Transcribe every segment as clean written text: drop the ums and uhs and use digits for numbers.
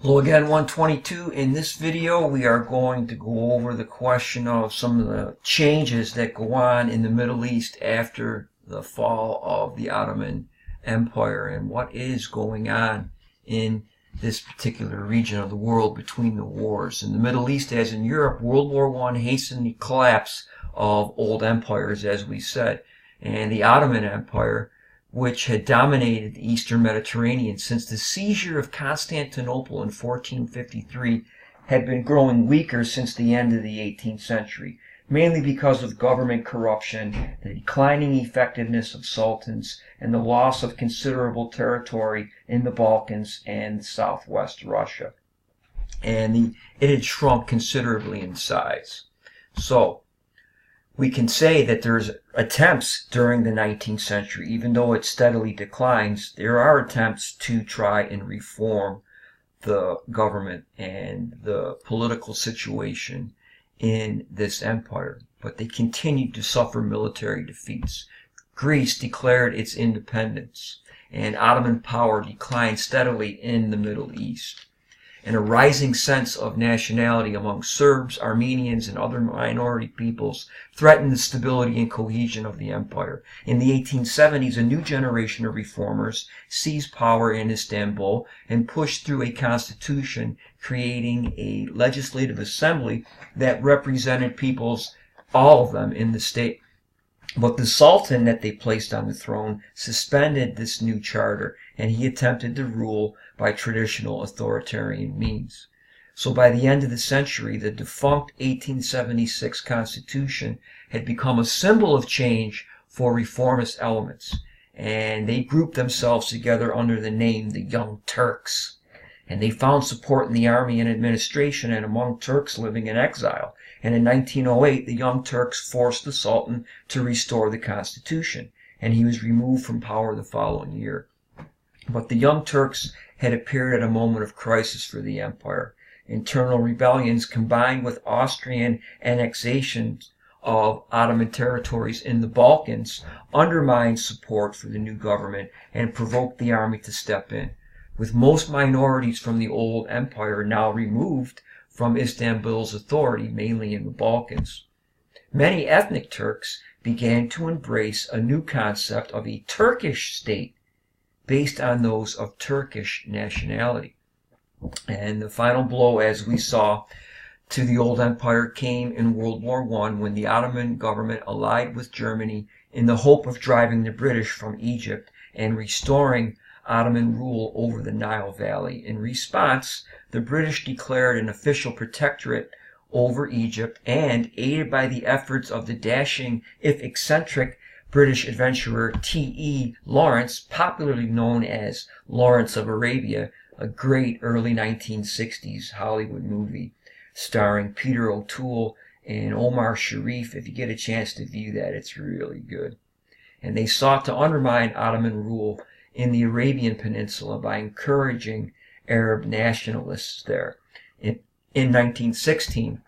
Hello again, 122. In this video, we are going to go over the question of some of the changes that go on in the Middle East after the fall of the Ottoman Empire and what is going on in this particular region of the world between the wars. In the Middle East, as in Europe, World War I hastened the collapse of old empires, as we said, and the Ottoman Empire, which had dominated the Eastern Mediterranean since the seizure of Constantinople in 1453, had been growing weaker since the end of the 18th century, mainly because of government corruption, the declining effectiveness of sultans, and the loss of considerable territory in the Balkans and southwest Russia. And it had shrunk considerably in size. So, we can say that there's attempts during the 19th century, even though it steadily declines, there are attempts to try and reform the government and the political situation in this empire. But they continued to suffer military defeats. Greece declared its independence, and Ottoman power declined steadily in the Middle East. And a rising sense of nationality among Serbs, Armenians, and other minority peoples threatened the stability and cohesion of the empire. In the 1870s, a new generation of reformers seized power in Istanbul and pushed through a constitution, creating a legislative assembly that represented peoples, all of them, in the state. But the Sultan that they placed on the throne suspended this new charter, and he attempted to rule by traditional authoritarian means. So by the end of the century, the defunct 1876 Constitution had become a symbol of change for reformist elements, and they grouped themselves together under the name the Young Turks. And they found support in the army and administration and among Turks living in exile. And in 1908, the Young Turks forced the Sultan to restore the constitution, and he was removed from power the following year. But the Young Turks had appeared at a moment of crisis for the empire. Internal rebellions combined with Austrian annexation of Ottoman territories in the Balkans undermined support for the new government and provoked the army to step in. With most minorities from the old empire now removed from Istanbul's authority, mainly in the Balkans, many ethnic Turks began to embrace a new concept of a Turkish state based on those of Turkish nationality. And the final blow, as we saw, to the old empire came in World War I when the Ottoman government allied with Germany in the hope of driving the British from Egypt and restoring Ottoman rule over the Nile Valley. In response, the British declared an official protectorate over Egypt, and aided by the efforts of the dashing, if eccentric, British adventurer T.E. Lawrence, popularly known as Lawrence of Arabia, a great early 1960s Hollywood movie starring Peter O'Toole and Omar Sharif. If you get a chance to view that, it's really good. And they sought to undermine Ottoman rule in the Arabian Peninsula by encouraging Arab nationalists there. In 1916,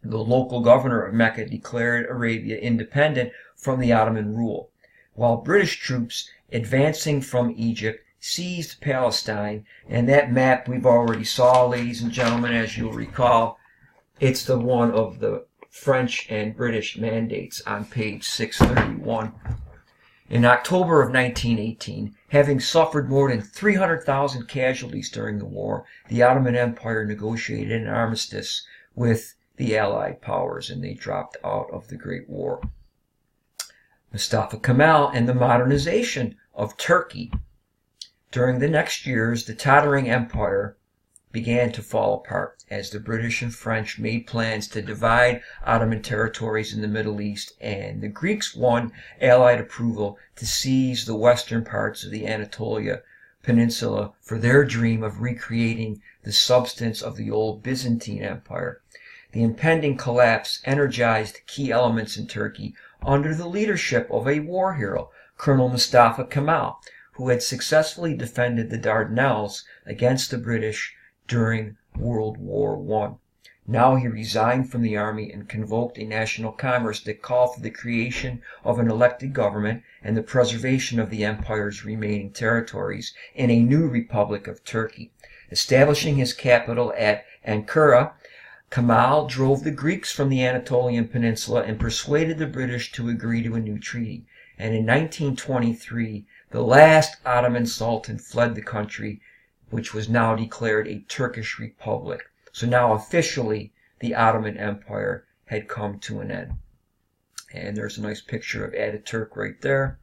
the local governor of Mecca declared Arabia independent from the Ottoman rule, while British troops advancing from Egypt seized Palestine. And that map we've already saw, ladies and gentlemen, as you'll recall, it's the one of the French and British mandates on page 631. In October of 1918, having suffered more than 300,000 casualties during the war, the Ottoman Empire negotiated an armistice with the Allied powers, and they dropped out of the Great War. Mustafa Kemal and the modernization of Turkey. During the next years, the tottering empire began to fall apart as the British and French made plans to divide Ottoman territories in the Middle East, and the Greeks won Allied approval to seize the western parts of the Anatolia Peninsula for their dream of recreating the substance of the old Byzantine Empire. The impending collapse energized key elements in Turkey under the leadership of a war hero, Colonel Mustafa Kemal, who had successfully defended the Dardanelles against the British during World War I. Now he resigned from the army and convoked a national congress that called for the creation of an elected government and the preservation of the empire's remaining territories in a new Republic of Turkey. Establishing his capital at Ankara, Kemal drove the Greeks from the Anatolian Peninsula and persuaded the British to agree to a new treaty. And in 1923, the last Ottoman Sultan fled the country, which was now declared a Turkish Republic. So now officially the Ottoman Empire had come to an end. And there's a nice picture of Ataturk right there.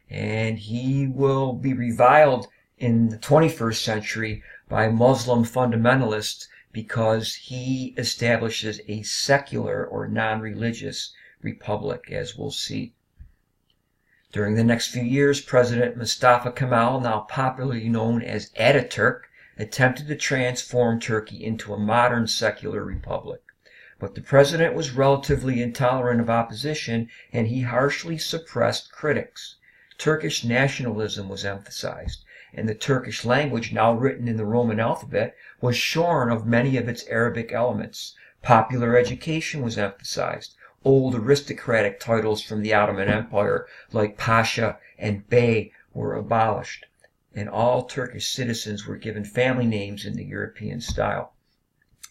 And he will be reviled in the 21st century by Muslim fundamentalists because he establishes a secular or non-religious republic, as we'll see. During the next few years, President Mustafa Kemal, now popularly known as Ataturk, attempted to transform Turkey into a modern secular republic. But the president was relatively intolerant of opposition, and he harshly suppressed critics. Turkish nationalism was emphasized, and the Turkish language, now written in the Roman alphabet, was shorn of many of its Arabic elements. Popular education was emphasized. Old aristocratic titles from the Ottoman Empire, like Pasha and Bey, were abolished, and all Turkish citizens were given family names in the European style.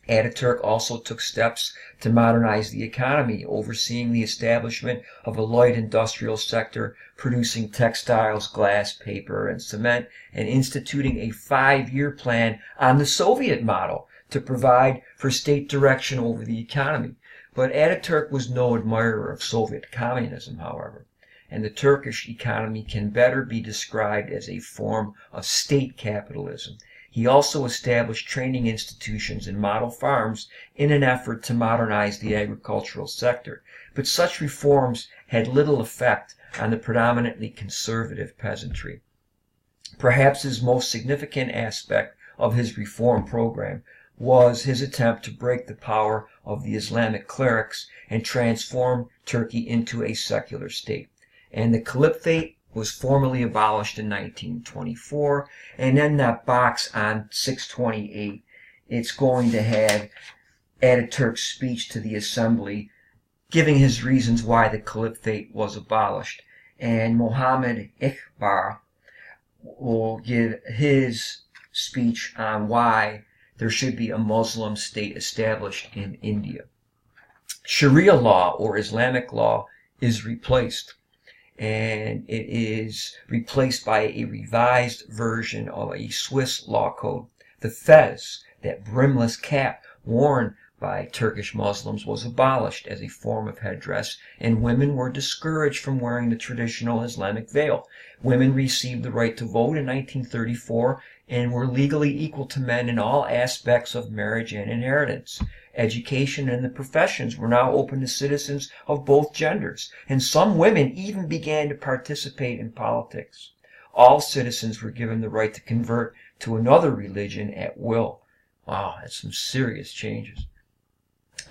Ataturk also took steps to modernize the economy, overseeing the establishment of a light industrial sector producing textiles, glass, paper, and cement, and instituting a 5-year plan on the Soviet model to provide for state direction over the economy. But Ataturk was no admirer of Soviet communism, however, and the Turkish economy can better be described as a form of state capitalism. He also established training institutions and model farms in an effort to modernize the agricultural sector, but such reforms had little effect on the predominantly conservative peasantry. Perhaps his most significant aspect of his reform program was his attempt to break the power of the Islamic clerics and transform Turkey into a secular state. And the caliphate was formally abolished in 1924, and in that box on 628, it's going to have Ataturk's speech to the assembly giving his reasons why the caliphate was abolished. And Mohammed Iqbal will give his speech on why there should be a Muslim state established in India. Sharia law, or Islamic law, is replaced, and it is replaced by a revised version of a Swiss law code. The fez, that brimless cap worn by Turkish Muslims, was abolished as a form of headdress, and women were discouraged from wearing the traditional Islamic veil. Women received the right to vote in 1934 and were legally equal to men in all aspects of marriage and inheritance. Education and the professions were now open to citizens of both genders, and some women even began to participate in politics. All citizens were given the right to convert to another religion at will. Wow, that's some serious changes.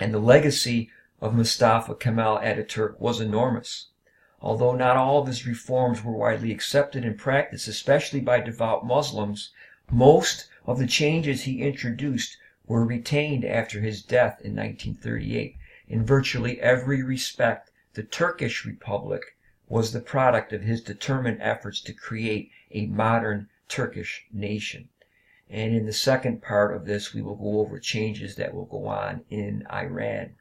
And the legacy of Mustafa Kemal Ataturk was enormous. Although not all of his reforms were widely accepted in practice, especially by devout Muslims, most of the changes he introduced were retained after his death in 1938. In virtually every respect, the Turkish Republic was the product of his determined efforts to create a modern Turkish nation. And in the second part of this, we will go over changes that will go on in Iran.